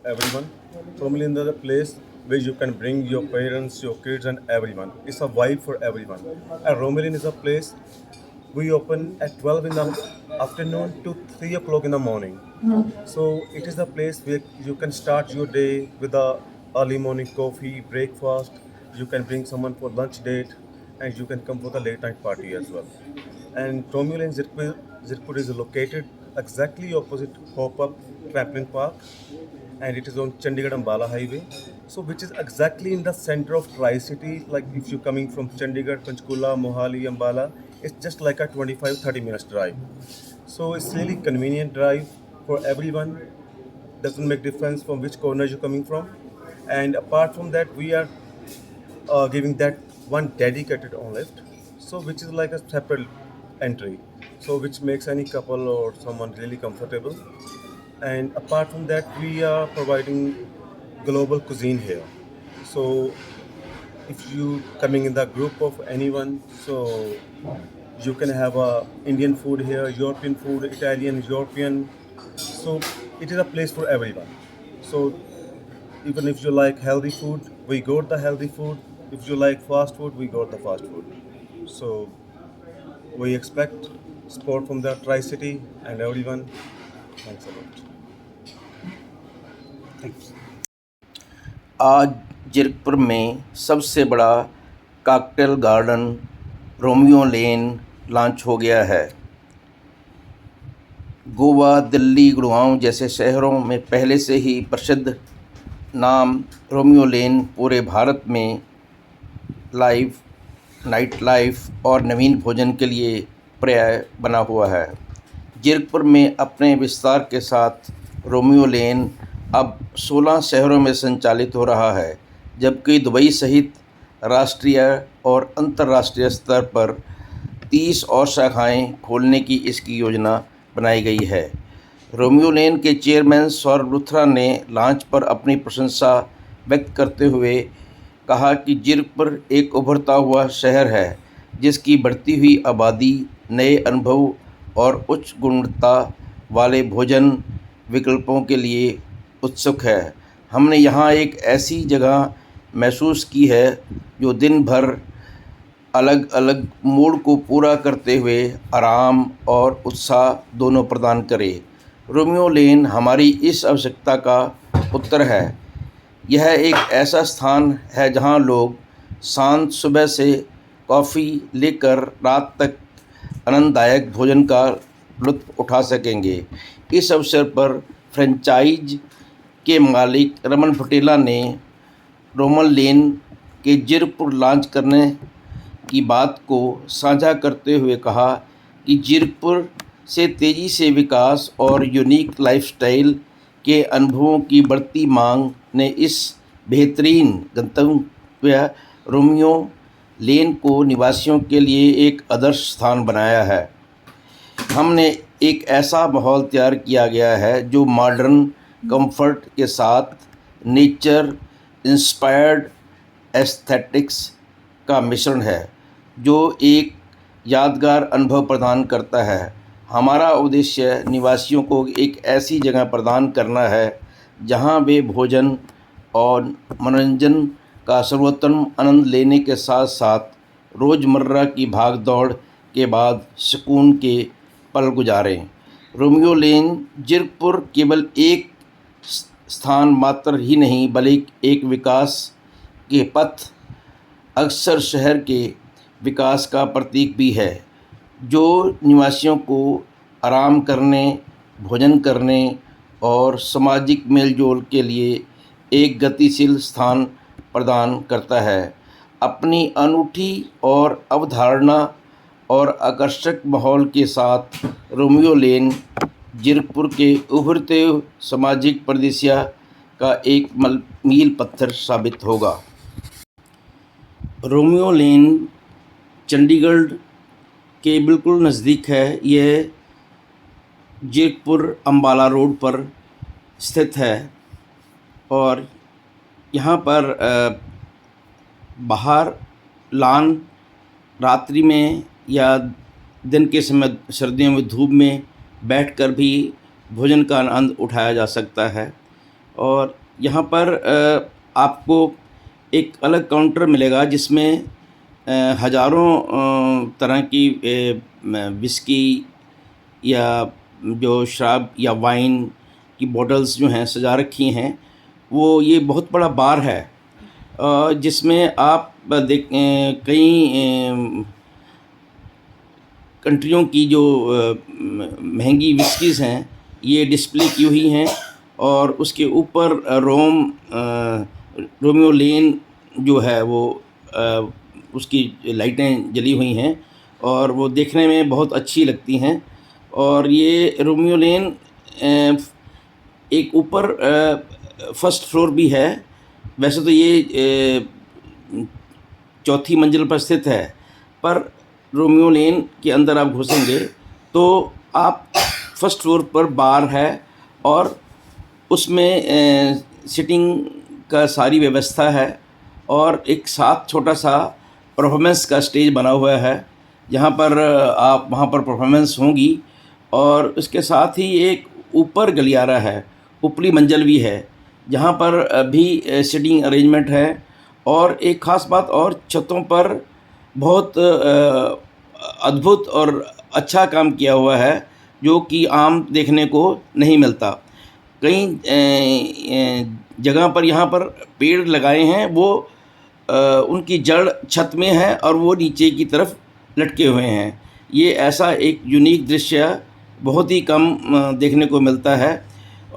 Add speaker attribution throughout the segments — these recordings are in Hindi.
Speaker 1: everyone. Tourmaline is a place where you can bring your parents, your kids, and everyone. It's a vibe for everyone. And Romelin is a place we open at 12 in the afternoon to 3 o'clock in the morning. So it is a place where you can start your day with a early morning coffee, breakfast. You can bring someone for lunch date, and you can come for the late night party as well. And Tomule and Zirpur is located exactly opposite Hop Up Trampoline Park, and it is on Chandigarh Ambala Highway. So, which is exactly in the center of Tri City. Like if you're coming from Chandigarh, Panchkula, Mohali, Ambala, it's just like a 25-30 minutes drive. So, it's really convenient drive for everyone. Doesn't make difference from which corner you're coming from. And apart from that, we are giving that one dedicated on lift, so which is like a separate entry, so which makes any couple or someone really comfortable. And apart from that, we are providing global cuisine here. So if you coming in the group of anyone, so you can have Indian food here, European food, Italian, European. So it is a place for everyone. So even if you like healthy food, we got the healthy food. If you like fast food, we got the fast food. So we expect support from the Tri City and everyone. Thanks a lot.
Speaker 2: आज जीरकपुर में सबसे बड़ा cocktail garden Romeo Lane launch हो गया है। गोवा, दिल्ली, गुड़गांव जैसे शहरों में पहले से ही प्रसिद्ध नाम रोमियो लेन पूरे भारत में नाइट लाइफ और नवीन भोजन के लिए पर्याय बना हुआ है। जीरकपुर में अपने विस्तार के साथ रोमियो लेन अब 16 शहरों में संचालित हो रहा है, जबकि दुबई सहित राष्ट्रीय और अंतर्राष्ट्रीय स्तर पर 30 और शाखाएं खोलने की इसकी योजना बनाई गई है। रोमियो लेन के चेयरमैन सौरभ लुथरा ने लॉन्च पर अपनी प्रशंसा व्यक्त करते हुए कहा कि जीरकपुर एक उभरता हुआ शहर है, जिसकी बढ़ती हुई आबादी नए अनुभव और उच्च गुणवत्ता वाले भोजन विकल्पों के लिए उत्सुक है। हमने यहाँ एक ऐसी जगह महसूस की है जो दिन भर अलग अलग मूड को पूरा करते हुए आराम और उत्साह दोनों प्रदान करे। रोमियो लेन हमारी इस आवश्यकता का उत्तर है। यह एक ऐसा स्थान है जहाँ लोग शांत सुबह से कॉफ़ी लेकर रात तक आनंददायक भोजन का लुत्फ़ उठा सकेंगे। इस अवसर पर फ्रेंचाइज के मालिक रमन पटेला ने रोमियो लेन के जीरकपुर लॉन्च करने की बात को साझा करते हुए कहा कि जीरकपुर से तेज़ी से विकास और यूनिक लाइफस्टाइल के अनुभवों की बढ़ती मांग ने इस बेहतरीन गंतव्य रोमियो लेन को निवासियों के लिए एक आदर्श स्थान बनाया है। हमने एक ऐसा माहौल तैयार किया गया है जो मॉडर्न कंफर्ट के साथ नेचर इंस्पायर्ड एस्थेटिक्स का मिश्रण है, जो एक यादगार अनुभव प्रदान करता है। हमारा उद्देश्य निवासियों को एक ऐसी जगह प्रदान करना है जहां वे भोजन और मनोरंजन का सर्वोत्तम आनंद लेने के साथ साथ रोज़मर्रा की भाग-दौड़ के बाद सुकून के पल गुजारें। रोमियो लेन जीरकपुर केवल एक स्थान मात्र ही नहीं, बल्कि एक विकास के पथ अक्सर शहर के विकास का प्रतीक भी है, जो निवासियों को आराम करने, भोजन करने और सामाजिक मेलजोल के लिए एक गतिशील स्थान प्रदान करता है। अपनी अनूठी और अवधारणा और आकर्षक माहौल के साथ रोमियो लेन जीरकपुर के उभरते सामाजिक परिदृश्य का एक मील पत्थर साबित होगा। रोमियो लेन चंडीगढ़ के बिल्कुल नज़दीक है। यह जीरकपुर अम्बाला रोड पर स्थित है और यहाँ पर बाहर लॉन रात्रि में या दिन के समय सर्दियों में धूप में बैठकर भी भोजन का आनंद उठाया जा सकता है। और यहाँ पर आपको एक अलग काउंटर मिलेगा जिसमें हज़ारों तरह की विस्की या जो शराब या वाइन की बॉटल्स जो हैं सजा रखी हैं। वो ये बहुत बड़ा बार है जिसमें आप कई कंट्रियों की जो महंगी विस्कीज़ हैं ये डिस्प्ले की हुई हैं और उसके ऊपर रोमियो लेन जो है वो उसकी लाइटें जली हुई हैं और वो देखने में बहुत अच्छी लगती हैं। और ये रोमियो लेन एक ऊपर फर्स्ट फ्लोर भी है। वैसे तो ये चौथी मंजिल पर स्थित है, पर रोमियो लेन के अंदर आप घुसेंगे तो आप फर्स्ट फ्लोर पर बार है और उसमें सिटिंग का सारी व्यवस्था है और एक साथ छोटा सा परफॉर्मेंस का स्टेज बना हुआ है जहाँ पर आप वहाँ पर परफॉर्मेंस होंगी। और इसके साथ ही एक ऊपर गलियारा है, ऊपरी मंजिल भी है जहाँ पर भी सिटिंग अरेंजमेंट है। और एक ख़ास बात और, छतों पर बहुत अद्भुत और अच्छा काम किया हुआ है जो कि आम देखने को नहीं मिलता। कई जगह पर यहाँ पर पेड़ लगाए हैं, वो उनकी जड़ छत में है और वो नीचे की तरफ लटके हुए हैं। ये ऐसा एक यूनिक दृश्य बहुत ही कम देखने को मिलता है।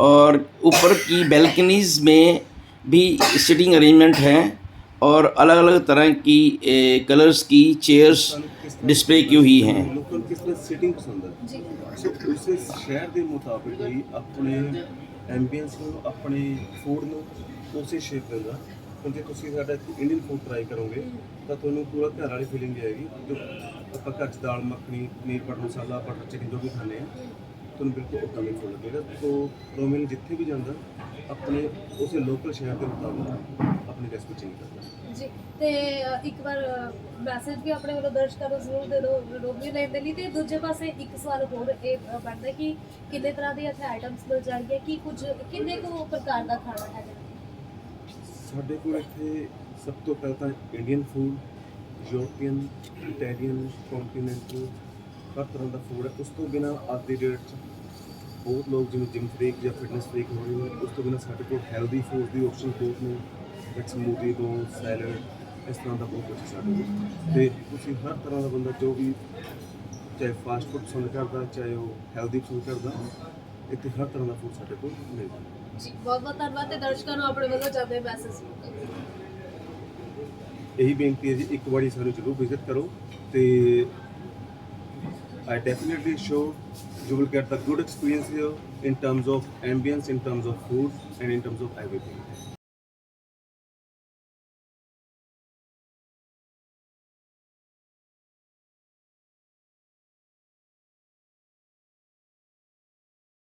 Speaker 2: और ऊपर की बैल्कनीज़ में भी सिटिंग अरेंजमेंट हैं और अलग अलग तरह की कलर्स की चेयर्स डिस्प्ले की हुई हैं।
Speaker 1: ਲੋਕਾਂ ਨੂੰ ਕਿਸ ਤਰ੍ਹਾਂ ਸਿਟਿੰਗ ਪਸੰਦ ਹੈ
Speaker 3: ਜੀ
Speaker 1: ਸੋ ਉਸੇ ਸ਼ਹਿਰ ਦੇ ਮੁਤਾਬਿਕ ਹੀ ਆਪਣੇ ਐਂਬੀਐਂਸ ਨੂੰ ਆਪਣੇ ਫੂਡ ਨੂੰ ਉਸੇ ਸ਼ੇਪ ਦਿੰਦਾ। ਹੁਣ ਜੇ ਤੁਸੀਂ ਸਾਡਾ ਇੰਡੀਅਨ ਫੂਡ ਟਰਾਈ ਕਰੋਗੇ ਤਾਂ ਤੁਹਾਨੂੰ ਪੂਰਾ ਘਰ ਵਾਲੀ ਫੀਲਿੰਗ ਆਏਗੀ। ਜੋ ਆਪਾਂ ਘਰ 'ਚ ਦਾਲ ਮੱਖਣੀ, ਪਨੀਰ ਬਟਰ ਮਸਾਲਾ, ਬਟਰ ਚਿਕਨ ਜੋ ਵੀ ਖਾਂਦੇ ਆ ਤੁਹਾਨੂੰ ਬਿਲਕੁਲ ਉੱਦਾਂ ਦਾ ਫੂਡ ਲੱਗੇਗਾ। तो रोमिन जिथे भी जाता अपने उस लोकल शहर के मुताबिक अपनी रेसिपी चेंज करता।
Speaker 3: ਜੀ ਤੇ ਇੱਕ ਵਾਰ ਮੈਸੇਜ ਵੀ ਆਪਣੇ ਵੱਲੋਂ ਦਰਸ਼ਕਾਂ ਨੂੰ ਜ਼ਰੂਰ ਦੇ ਦਿਓ ਰੋਮੀਓ ਲੈਣ ਦੇ ਲਈ। ਤੇ ਦੂਜੇ ਪਾਸੇ ਇੱਕ ਸਵਾਲ ਹੋਰ ਇਹ ਬਣਦਾ ਕਿ ਕਿੰਨੇ ਤਰ੍ਹਾਂ ਦੇ ਇੱਥੇ ਆਈਟਮਸ ਮਿਲ ਜਾਣਗੇ, ਕਿ ਕੁਝ ਕਿੰਨੇ ਕੁ ਪ੍ਰਕਾਰ ਦਾ ਖਾਣਾ ਹੈਗਾ।
Speaker 1: ਸਾਡੇ ਕੋਲ ਇੱਥੇ ਸਭ ਤੋਂ ਪਹਿਲਾਂ ਤਾਂ Indian food, European, Italian, continental ਹਰ ਤਰ੍ਹਾਂ ਦਾ ਫੂਡ ਹੈ। ਉਸ ਤੋਂ ਬਿਨਾਂ ਅੱਜ ਦੀ ਡੇਟ 'ਚ ਬਹੁਤ ਲੋਕ ਜਿਵੇਂ ਜਿਮ ਫਰੀਕ ਜਾਂ ਫਿਟਨੈਸ ਫਰੀਕ ਹੋ ਰਹੇ ਨੇ, ਉਸ ਤੋਂ ਬਿਨਾਂ ਸਾਡੇ ਕੋਲ ਹੈਲਦੀ ਫੂਡ ਦੀ ਆਪਸ਼ਨ ਬਹੁਤ ਨੇ। ਇੱਕ ਸਮੂਦੀ ਦੋ ਸੈਲਡ ਇਸ ਤਰ੍ਹਾਂ ਦਾ ਬਹੁਤ ਕੁਛ ਸਾਡੇ ਕੋਲ। ਅਤੇ ਤੁਸੀਂ ਹਰ ਤਰ੍ਹਾਂ ਦਾ ਬੰਦਾ ਜੋ ਵੀ ਚਾਹੇ ਫਾਸਟ ਫੂਡ ਪਸੰਦ ਕਰਦਾ, ਚਾਹੇ ਉਹ ਹੈਲਦੀ ਪਸੰਦ ਕਰਦਾ, ਇੱਥੇ ਹਰ ਤਰ੍ਹਾਂ ਦਾ ਫੂਡ ਸਾਡੇ ਕੋਲ ਮਿਲ ਜਾਂਦਾ।
Speaker 3: ਜੀ ਬਹੁਤ ਬਹੁਤ ਧੰਨਵਾਦ ਤੇ ਦਰਸ਼ਕਾਂ ਨੂੰ ਆਪਣੇ ਵੱਲੋਂ ਜਾਂਦੇ ਮੈਸੇਜ।
Speaker 1: ਇਹੀ ਬੇਨਤੀ ਹੈ ਜੀ, ਇੱਕ ਵਾਰੀ ਸਾਨੂੰ ਜ਼ਰੂਰ ਵਿਜ਼ਿਟ ਕਰੋ ਤੇ I definitely sure you will get the good experience here in terms of ambience, in terms of food and in terms of everything.